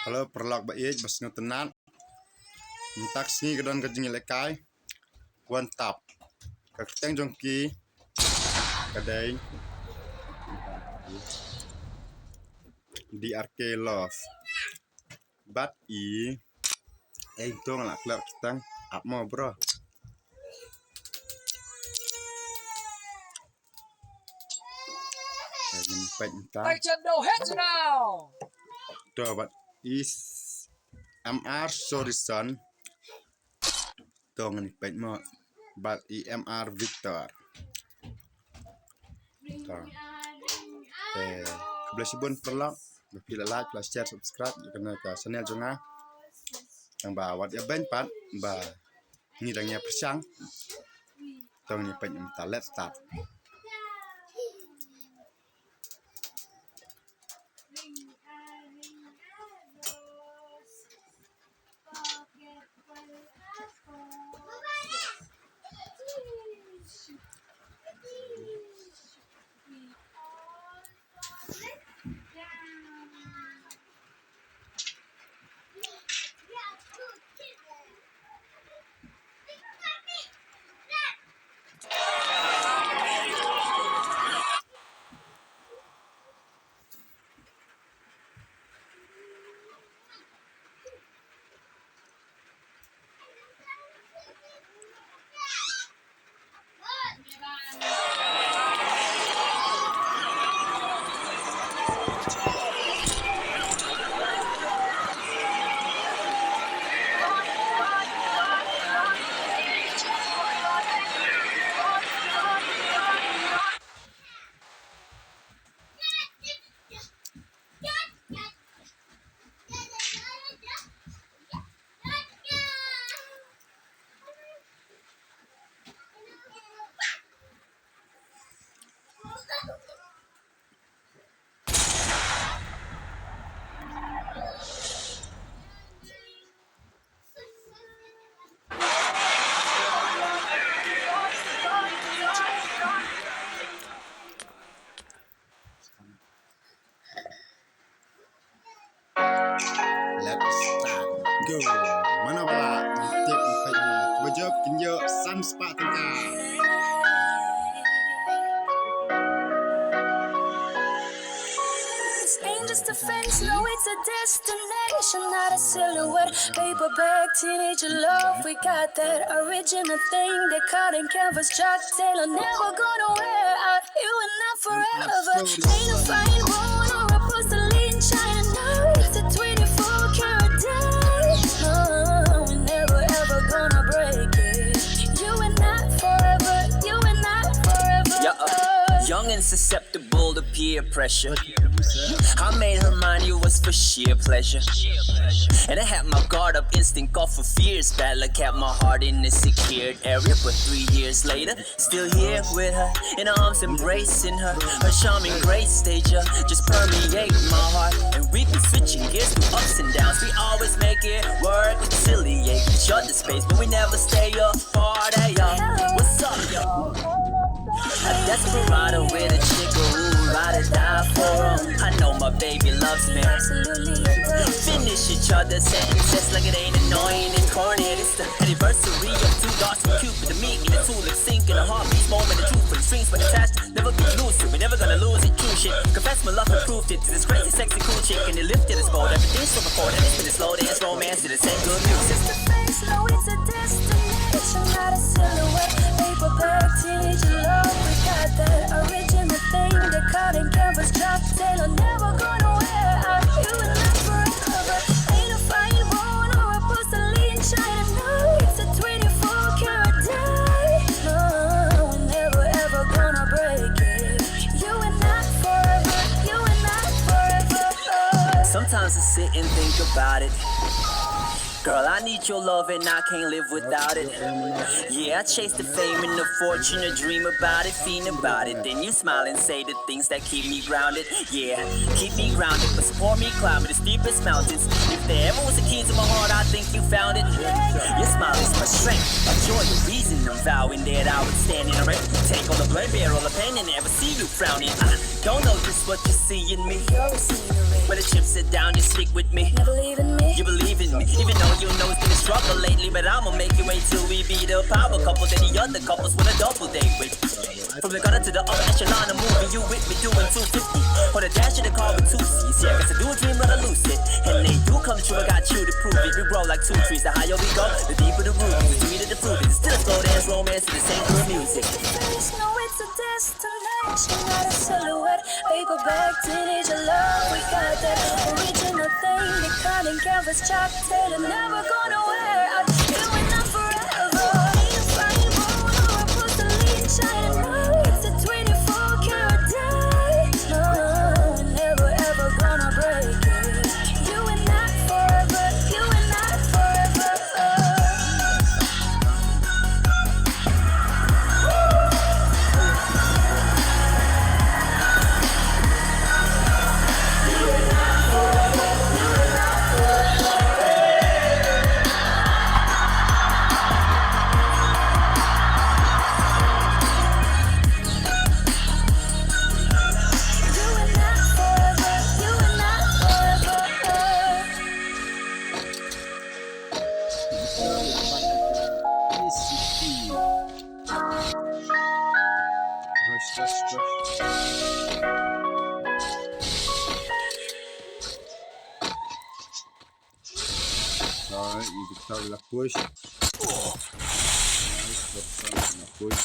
Halo perlak baik bas ngotenat taksi kedon kejeng lekai kuantap kakiteng jongki kadai di arke love bat itu ngelak kelak kitang ap mau bro Tay chân đầu hết rồi nào. Tuh bat is MR Sorison tuh ngelipet mau bat IMR Victor tuh kebelah sibun perlak bila like plus share subscribe kena ke channel jonga yang bawat ya ben pat ba ngidangnya persang tuh ngelipet let's start. Let's start go. Mana bala tip pagi. Wajib kinyo sun spa tengka. Ain't just a face, no, it's a destination, not a silhouette. Paperback, teenager love, we got that original thing. They cut and canvas, Chuck Taylor, never gonna wear out. You and not forever. Ain't a fine bone or a porcelain china. No, it's a 24 karat diamond. No, we're never ever gonna break it. You and not forever. You and not forever. Young and susceptible to peer pressure. I made her mind you was for sheer pleasure. And I had my guard up, instinct off of fears. Bad luck kept my heart in a secured area. But 3 years later, still here with her, in her arms embracing her. Her charming grace stage just permeate my heart. And we've been switching gears through ups and downs. We always make it work, conciliate each other's space, but we never stay apart. Hey y'all, what's up y'all? A desperado with a chick who ride or die for him. I know my baby loves me. Absolutely. Finish each other's sentences like it ain't annoying and corny. It's the anniversary of two dots from Cupid to meet me. The two lip sync in a heartbeat moment. The truth for the strings but attached. Never get loose. We're never gonna lose it. True shit. Confess my love and proved it to this crazy, sexy, cool chick. And it lifted us bold. Everything's so before. And it's been a slow dance romance. And it's ain't good music. It's a face, no, it's a destination, not a silhouette. Paperback, teenager love, we got that original thing. They cut and canvas, Chuck Taylor, never gonna wear out. You and not forever. Ain't a fine bone or a porcelain china. No, it's a 24 karat diamond. No, we're never ever gonna break it. You and not forever. You and not forever. Sometimes I sit and think about it. Girl, I need your love and I can't live without it. Yeah, I chase the fame and the fortune, a dream about it, fiend about it. Then you smile and say the things that keep me grounded. Yeah, keep me grounded, but support me climbing the steepest mountains. If there ever was a key to my heart, I think you found it. Your smile is my strength, my joy, the reason I'm vowing that I would stand in a wreck. Take all the blame, bear all the pain, and never see you frowning. I don't know just what you see in me. You're a scenery. When the chips sit down, you stick with me. Never leaving me. You believe in me, even though you know it's been a struggle lately. But I'ma make it wait till we be the power couple. Then the other couples wanna double date with. From the gutter to the upper echelon, I'm moving you with me, doing 250. On the dash of the car with 2 C's. Yeah, guess I do a dream, not a lucid. And they do come true, I got you to prove it. We grow like 2 trees, the higher we go, the deeper the root. The sweeter the fruit. It's still a slow dance romance to the same good music. Face, no, it's a destination, not a silhouette. Paperback, teenager love, we got that original thing. The cotton canvas, chalk tailor, never gonna wear out. You and I forever. You fine bone or a porcelain china. It's a 24 karat diamond. Never ever gonna break it. You and I forever. You and I forever. Rồi, Victor la push. La push.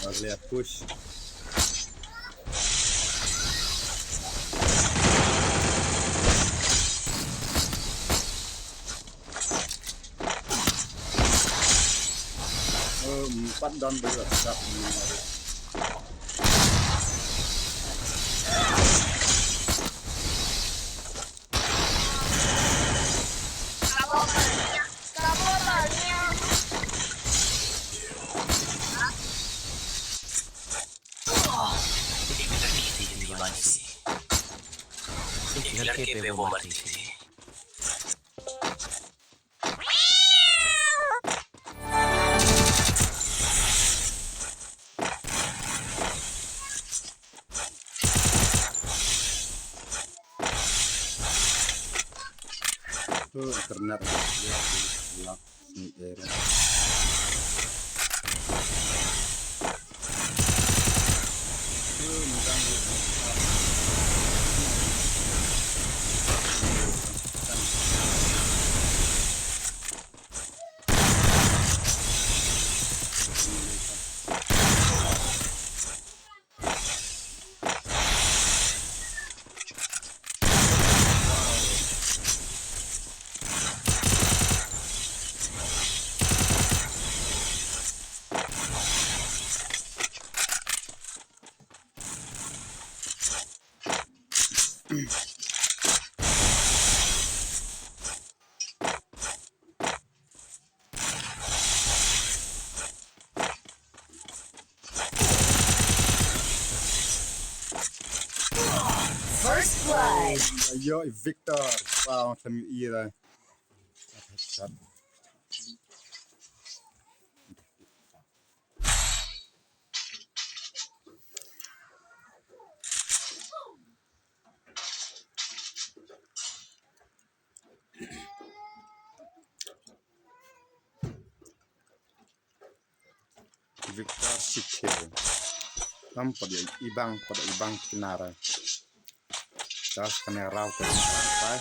Ugly push. Bắt đòn bây giờ tập लड़के पे वो मरती थी। internet lock ni era First blood. Yo Victor wow tham era Victor Sikhe pada ibang kinara tas kena raw ke apa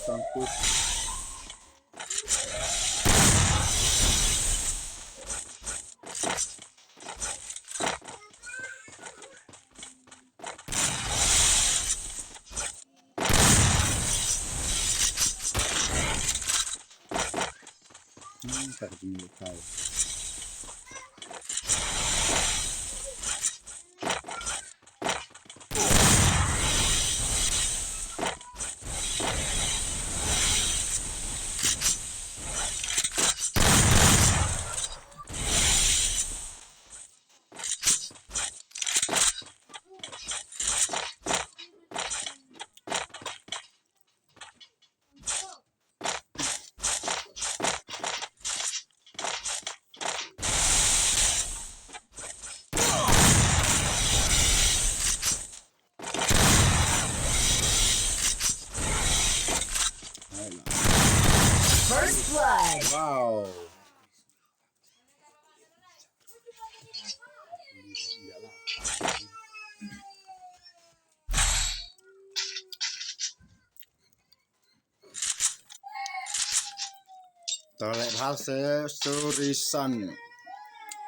sangkut tak dimiliki First blood. wow Tolek halse surisan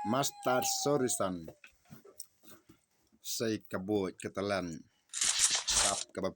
Master surisan Say kabut ketelan Tap kebab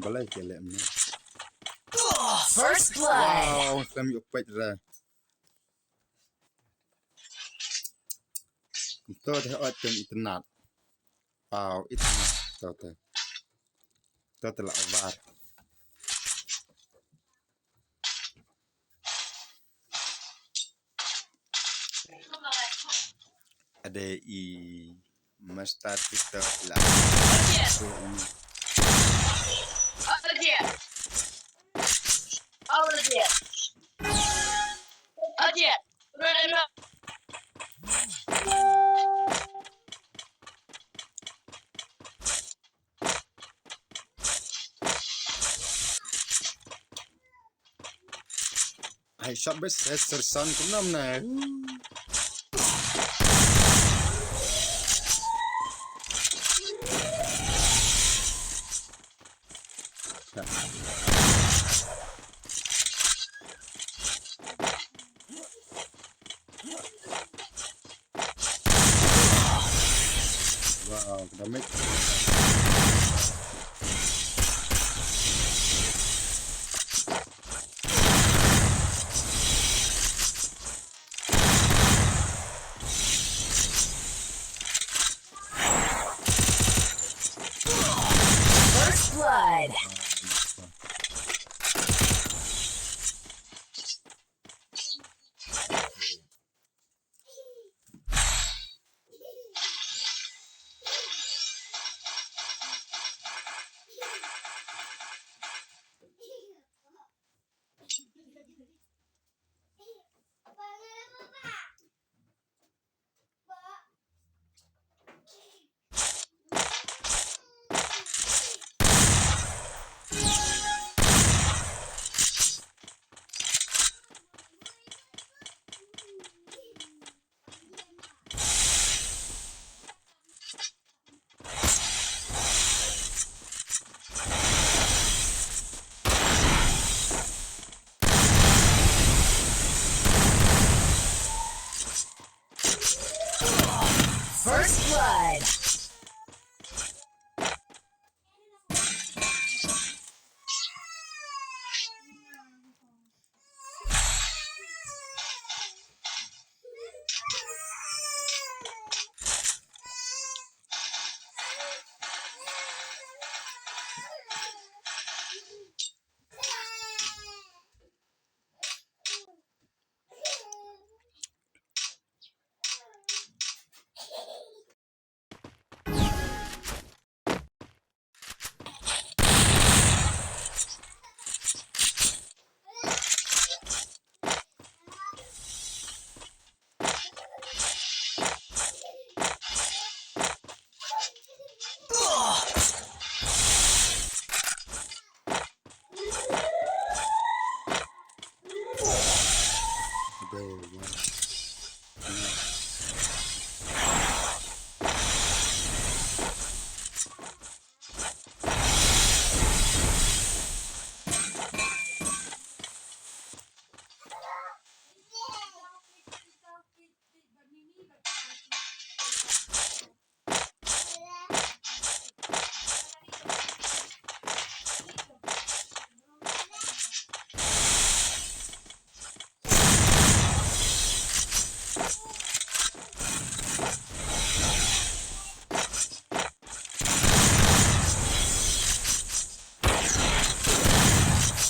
balai kelem First blood. wow sam yuk pet ra to the ot tem internet wow internet to la var ada I Master kita la Again. All again. Again. Run. hai shot best sersan kunam na Damit. First blood. First blood.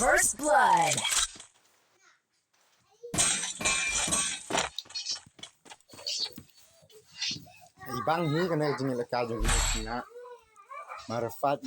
First blood. Ibang hi kana jing lekal jing na marafat.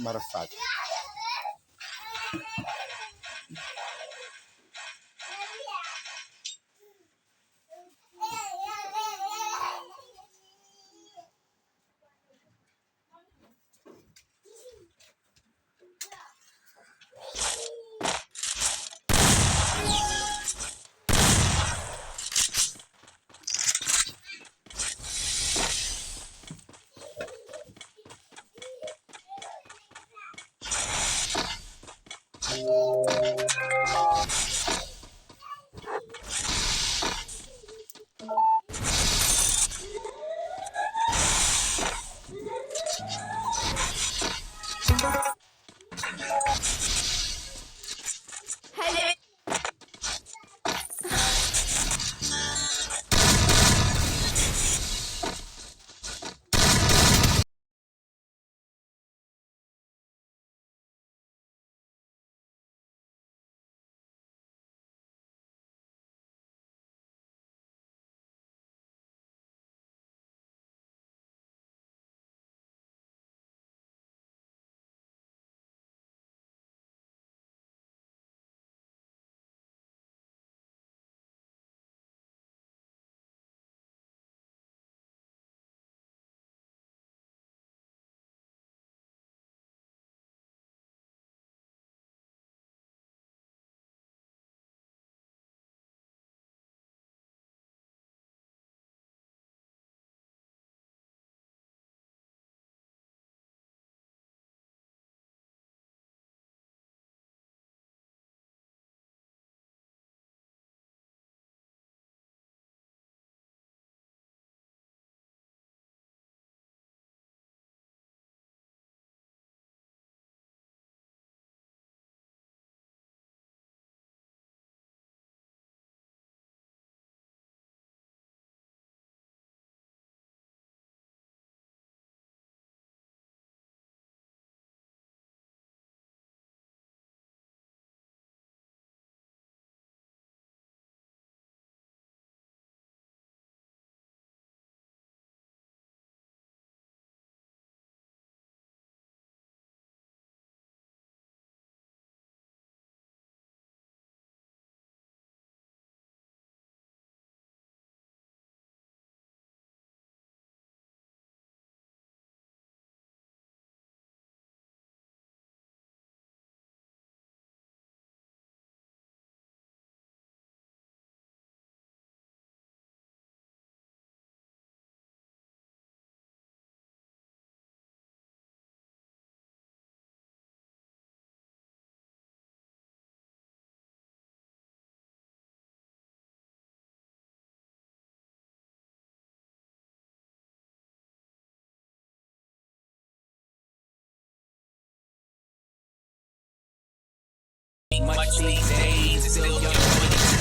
these days. Still young,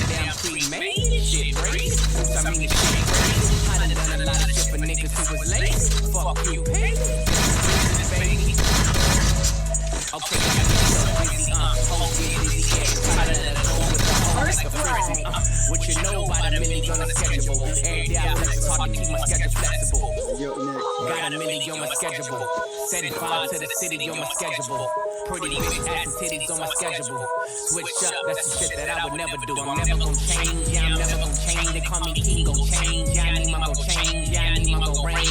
damn pre-made. Shit great. Since I mean the shit great. I done done a lot of shit for niggas who was late. Fuck you, baby. Baby. Okay, I got me so busy, whole busy, yeah. Tired of that hole with the hole like a frizzy, what you know about a million on a schedule. Every day I flex, it's hard to keep my schedule flexible. Got a million on my schedule. Setting fire to the city on my schedule. Pretty big ass and titties on my schedule. Switch up, that's the shit that I would never do. I'm never gonna change, yeah, I'm never gonna change. They call me king, gon' change.